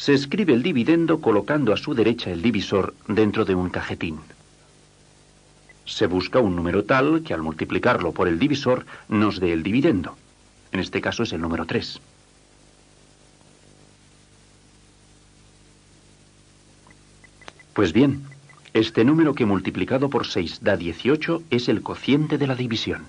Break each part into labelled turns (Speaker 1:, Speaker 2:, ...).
Speaker 1: Se escribe el dividendo colocando a su derecha el divisor dentro de un cajetín. Se busca un número tal que al multiplicarlo por el divisor nos dé el dividendo. En este caso es el número 3. Pues bien, este número que multiplicado por 6 da 18 es el cociente de la división.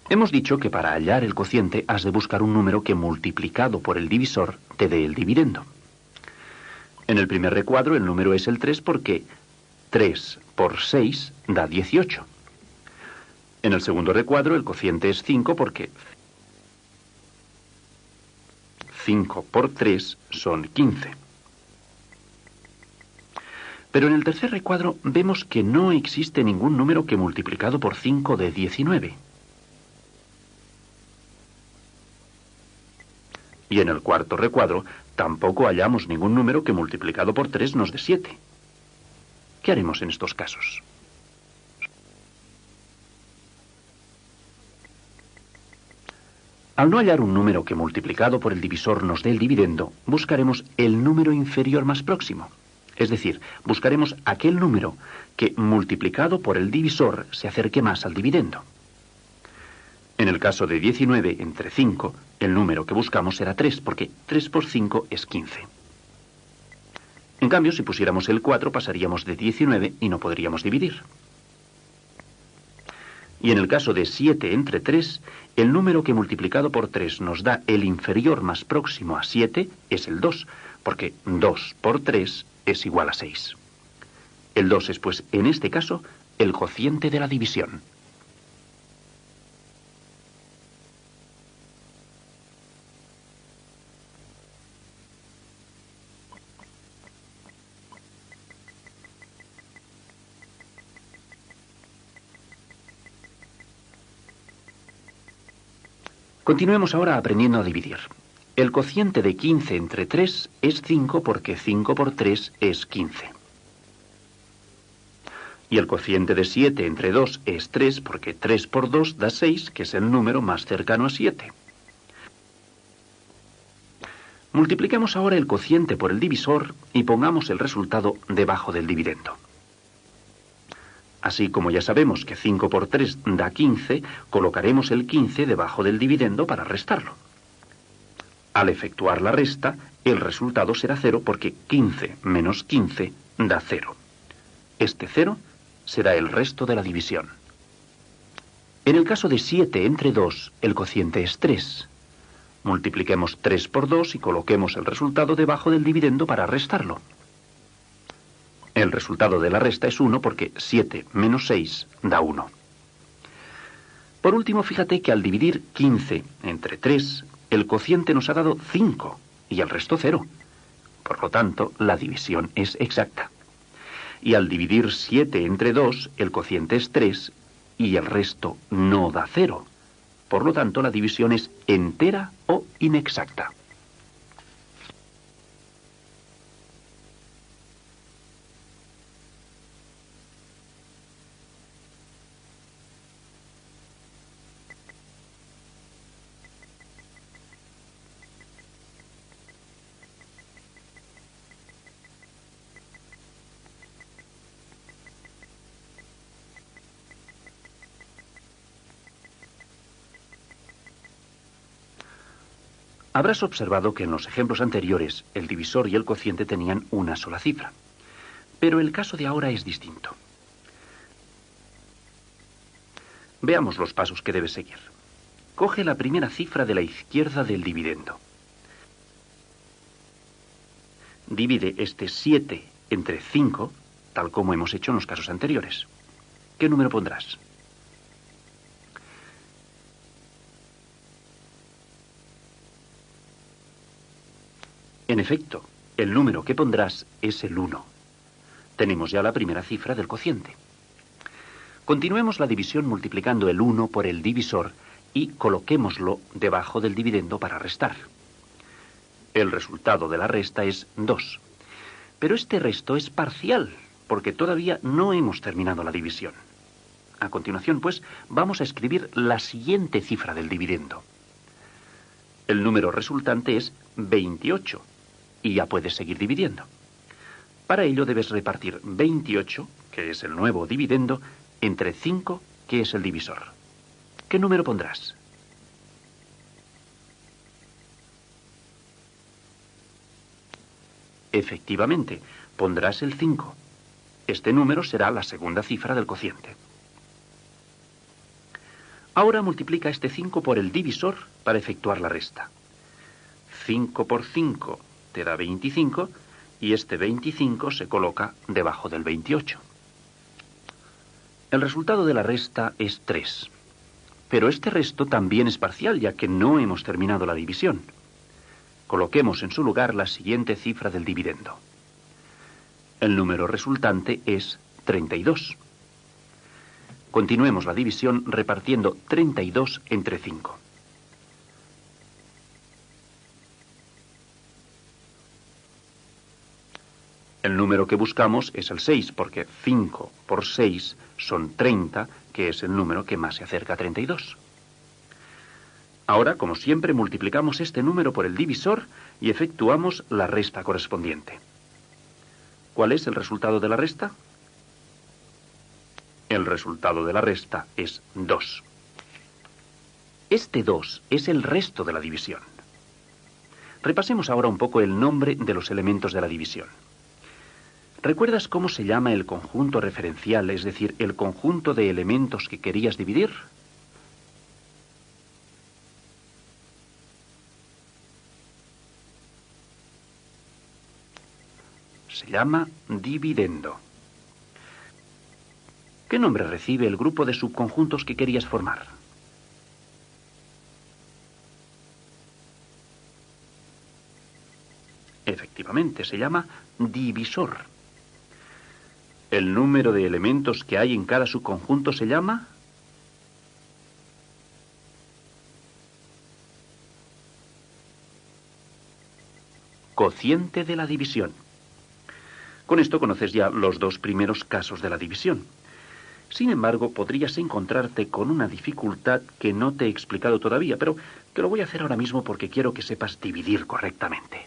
Speaker 1: Hemos dicho que para hallar el cociente has de buscar un número que multiplicado por el divisor te dé el dividendo. En el primer recuadro el número es el 3 porque 3 por 6 da 18. En el segundo recuadro el cociente es 5 porque 5 por 3 son 15. Pero en el tercer recuadro vemos que no existe ningún número que multiplicado por 5 dé 19. Y en el cuarto recuadro tampoco hallamos ningún número que multiplicado por 3 nos dé 7. ¿Qué haremos en estos casos? Al no hallar un número que multiplicado por el divisor nos dé el dividendo, buscaremos el número inferior más próximo. Es decir, buscaremos aquel número que multiplicado por el divisor se acerque más al dividendo. En el caso de 19 entre 5, el número que buscamos será 3, porque 3 por 5 es 15. En cambio, si pusiéramos el 4, pasaríamos de 19 y no podríamos dividir. Y en el caso de 7 entre 3, el número que multiplicado por 3 nos da el inferior más próximo a 7 es el 2, porque 2 por 3 es igual a 6. El 2 es, pues, en este caso, el cociente de la división. Continuemos ahora aprendiendo a dividir. El cociente de 15 entre 3 es 5 porque 5 por 3 es 15. Y el cociente de 7 entre 2 es 3 porque 3 por 2 da 6, que es el número más cercano a 7. Multipliquemos ahora el cociente por el divisor y pongamos el resultado debajo del dividendo. Así como ya sabemos que 5 por 3 da 15, colocaremos el 15 debajo del dividendo para restarlo. Al efectuar la resta, el resultado será 0 porque 15 menos 15 da 0. Este 0 será el resto de la división. En el caso de 7 entre 2, el cociente es 3. Multipliquemos 3 por 2 y coloquemos el resultado debajo del dividendo para restarlo. El resultado de la resta es 1 porque 7 menos 6 da 1. Por último, fíjate que al dividir 15 entre 3, el cociente nos ha dado 5 y el resto 0. Por lo tanto, la división es exacta. Y al dividir 7 entre 2, el cociente es 3 y el resto no da 0. Por lo tanto, la división es entera o inexacta. Habrás observado que en los ejemplos anteriores el divisor y el cociente tenían una sola cifra. Pero el caso de ahora es distinto. Veamos los pasos que debes seguir. Coge la primera cifra de la izquierda del dividendo. Divide este 7 entre 5, tal como hemos hecho en los casos anteriores. ¿Qué número pondrás? En efecto, el número que pondrás es el 1. Tenemos ya la primera cifra del cociente. Continuemos la división multiplicando el 1 por el divisor y coloquémoslo debajo del dividendo para restar. El resultado de la resta es 2. Pero este resto es parcial, porque todavía no hemos terminado la división. A continuación, pues, vamos a escribir la siguiente cifra del dividendo. El número resultante es 28 y ya puedes seguir dividiendo. Para ello debes repartir 28, que es el nuevo dividendo, entre 5, que es el divisor. ¿Qué número pondrás? Efectivamente, pondrás el 5. Este número será la segunda cifra del cociente. Ahora multiplica este 5 por el divisor para efectuar la resta. 5 por 5 te da 25 y este 25 se coloca debajo del 28. El resultado de la resta es 3. Pero este resto también es parcial, ya que no hemos terminado la división. Coloquemos en su lugar la siguiente cifra del dividendo. El número resultante es 32. Continuemos la división repartiendo 32 entre 5. El número que buscamos es el 6, porque 5 por 6 son 30, que es el número que más se acerca a 32. Ahora, como siempre, multiplicamos este número por el divisor y efectuamos la resta correspondiente. ¿Cuál es el resultado de la resta? El resultado de la resta es 2. Este 2 es el resto de la división. Repasemos ahora un poco el nombre de los elementos de la división. ¿Recuerdas cómo se llama el conjunto referencial, es decir, el conjunto de elementos que querías dividir? Se llama dividendo. ¿Qué nombre recibe el grupo de subconjuntos que querías formar? Efectivamente, se llama divisor. ¿El número de elementos que hay en cada subconjunto se llama? Cociente de la división. Con esto conoces ya los dos primeros casos de la división. Sin embargo, podrías encontrarte con una dificultad que no te he explicado todavía, pero que lo voy a hacer ahora mismo porque quiero que sepas dividir correctamente.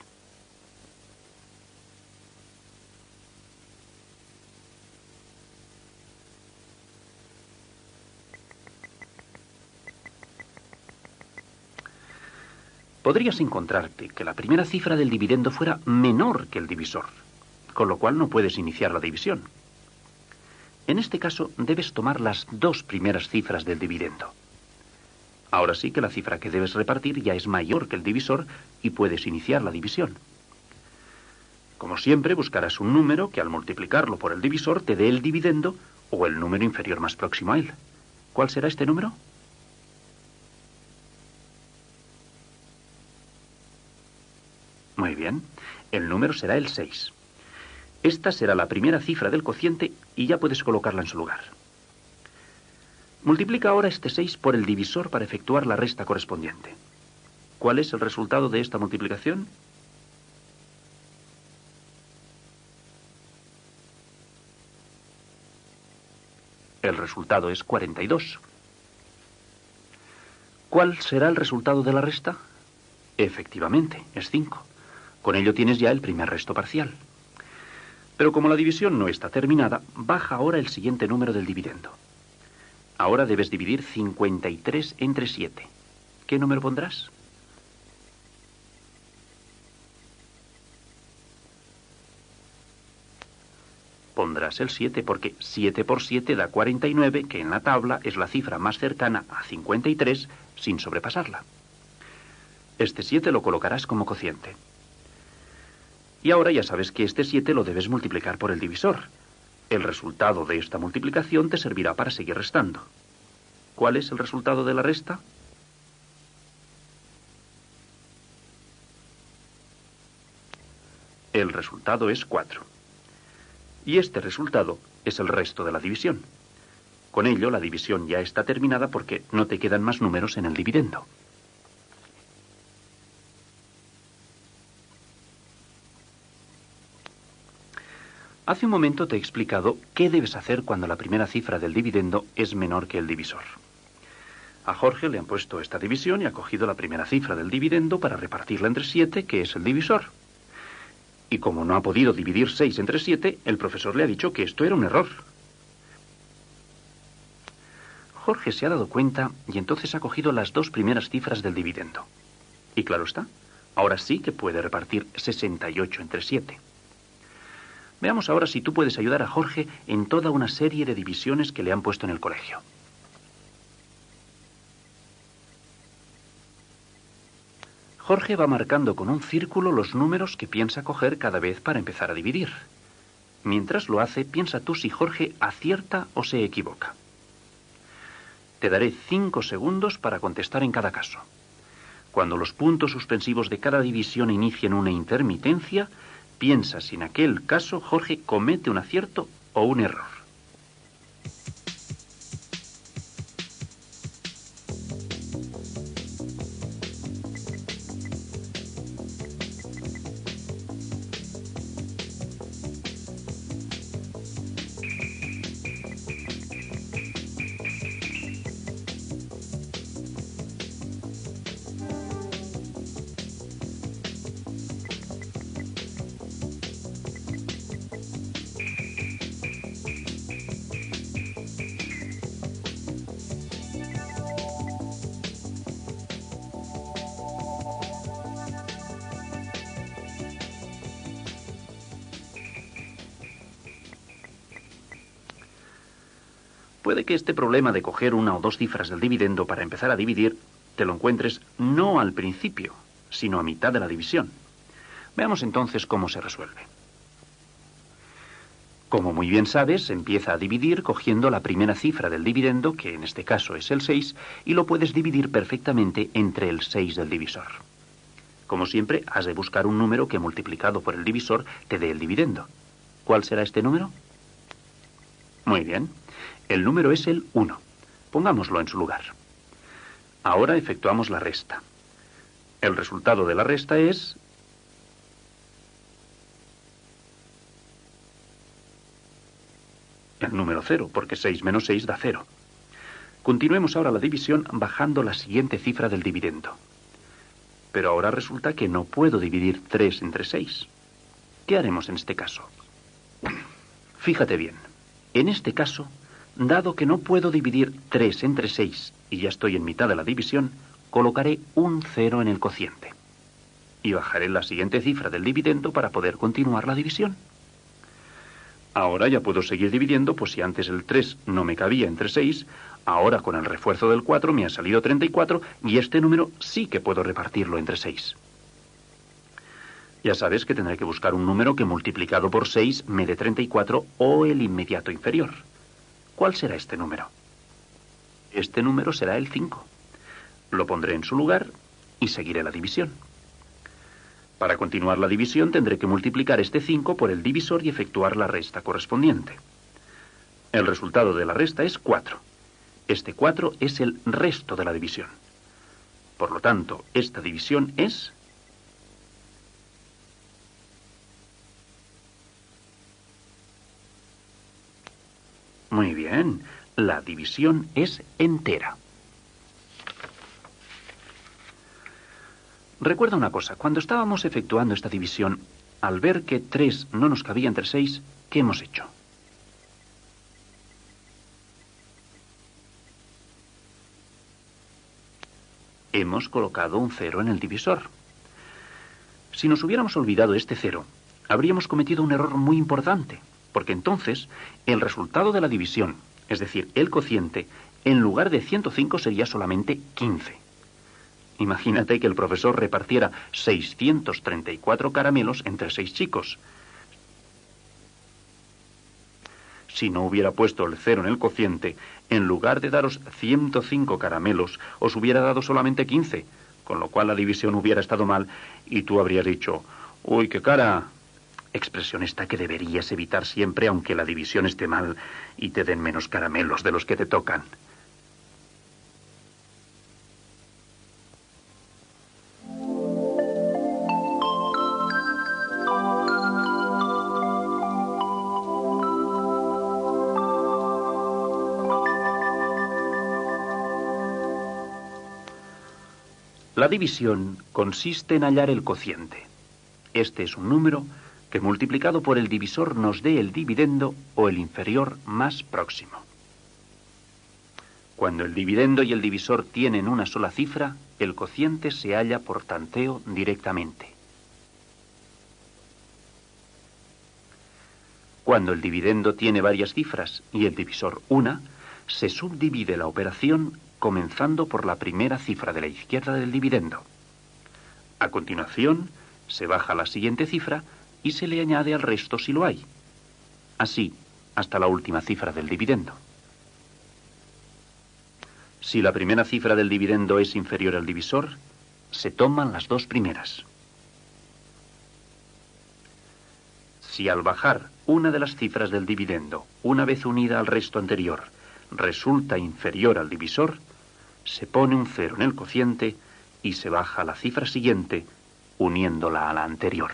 Speaker 1: Podrías encontrarte que la primera cifra del dividendo fuera menor que el divisor, con lo cual no puedes iniciar la división. En este caso, debes tomar las dos primeras cifras del dividendo. Ahora sí que la cifra que debes repartir ya es mayor que el divisor y puedes iniciar la división. Como siempre, buscarás un número que al multiplicarlo por el divisor te dé el dividendo o el número inferior más próximo a él. ¿Cuál será este número? Muy bien, el número será el 6. Esta será la primera cifra del cociente y ya puedes colocarla en su lugar. Multiplica ahora este 6 por el divisor para efectuar la resta correspondiente. ¿Cuál es el resultado de esta multiplicación? El resultado es 42. ¿Cuál será el resultado de la resta? Efectivamente, es 5. Con ello tienes ya el primer resto parcial. Pero como la división no está terminada, baja ahora el siguiente número del dividendo. Ahora debes dividir 53 entre 7. ¿Qué número pondrás? Pondrás el 7 porque 7 por 7 da 49, que en la tabla es la cifra más cercana a 53 sin sobrepasarla. Este 7 lo colocarás como cociente. Y ahora ya sabes que este 7 lo debes multiplicar por el divisor. El resultado de esta multiplicación te servirá para seguir restando. ¿Cuál es el resultado de la resta? El resultado es 4. Y este resultado es el resto de la división. Con ello, la división ya está terminada porque no te quedan más números en el dividendo. Hace un momento te he explicado qué debes hacer cuando la primera cifra del dividendo es menor que el divisor. A Jorge le han puesto esta división y ha cogido la primera cifra del dividendo para repartirla entre 7, que es el divisor. Y como no ha podido dividir 6 entre 7, el profesor le ha dicho que esto era un error. Jorge se ha dado cuenta y entonces ha cogido las dos primeras cifras del dividendo. Y claro está, ahora sí que puede repartir 68 entre 7. Veamos ahora si tú puedes ayudar a Jorge en toda una serie de divisiones que le han puesto en el colegio. Jorge va marcando con un círculo los números que piensa coger cada vez para empezar a dividir. Mientras lo hace, piensa tú si Jorge acierta o se equivoca. Te daré 5 segundos para contestar en cada caso. Cuando los puntos suspensivos de cada división inicien una intermitencia, piensa si en aquel caso Jorge comete un acierto o un error. Puede que este problema de coger una o dos cifras del dividendo para empezar a dividir te lo encuentres no al principio, sino a mitad de la división. Veamos entonces cómo se resuelve. Como muy bien sabes, empieza a dividir cogiendo la primera cifra del dividendo, que en este caso es el 6, y lo puedes dividir perfectamente entre el 6 del divisor. Como siempre, has de buscar un número que multiplicado por el divisor te dé el dividendo. ¿Cuál será este número? Muy bien. El número es el 1. Pongámoslo en su lugar. Ahora efectuamos la resta. El resultado de la resta es el número 0, porque 6 menos 6 da 0. Continuemos ahora la división bajando la siguiente cifra del dividendo. Pero ahora resulta que no puedo dividir 3 entre 6. ¿Qué haremos en este caso? Fíjate bien. En este caso, dado que no puedo dividir 3 entre 6 y ya estoy en mitad de la división, colocaré un 0 en el cociente. Y bajaré la siguiente cifra del dividendo para poder continuar la división. Ahora ya puedo seguir dividiendo, pues si antes el 3 no me cabía entre 6, ahora con el refuerzo del 4 me ha salido 34 y este número sí que puedo repartirlo entre 6. Ya sabes que tendré que buscar un número que multiplicado por 6 me dé 34 o el inmediato inferior. ¿Cuál será este número? Este número será el 5. Lo pondré en su lugar y seguiré la división. Para continuar la división tendré que multiplicar este 5 por el divisor y efectuar la resta correspondiente. El resultado de la resta es 4. Este 4 es el resto de la división. Por lo tanto, esta división es... Muy bien, la división es entera. Recuerda una cosa, cuando estábamos efectuando esta división, al ver que 3 no nos cabía entre 6, ¿qué hemos hecho? Hemos colocado un 0 en el divisor. Si nos hubiéramos olvidado este 0, habríamos cometido un error muy importante, porque entonces el resultado de la división, es decir, el cociente, en lugar de 105 sería solamente 15. Imagínate que el profesor repartiera 634 caramelos entre 6 chicos. Si no hubiera puesto el 0 en el cociente, en lugar de daros 105 caramelos, os hubiera dado solamente 15, con lo cual la división hubiera estado mal y tú habrías dicho, ¡uy, qué cara! Expresión esta que deberías evitar siempre aunque la división esté mal y te den menos caramelos de los que te tocan. La división consiste en hallar el cociente. Este es un número que multiplicado por el divisor nos dé el dividendo o el inferior más próximo. Cuando el dividendo y el divisor tienen una sola cifra, el cociente se halla por tanteo directamente. Cuando el dividendo tiene varias cifras y el divisor una, se subdivide la operación comenzando por la primera cifra de la izquierda del dividendo. A continuación, se baja la siguiente cifra y se le añade al resto si lo hay. Así, hasta la última cifra del dividendo. Si la primera cifra del dividendo es inferior al divisor, se toman las dos primeras. Si al bajar una de las cifras del dividendo, una vez unida al resto anterior, resulta inferior al divisor, se pone un cero en el cociente y se baja la cifra siguiente uniéndola a la anterior.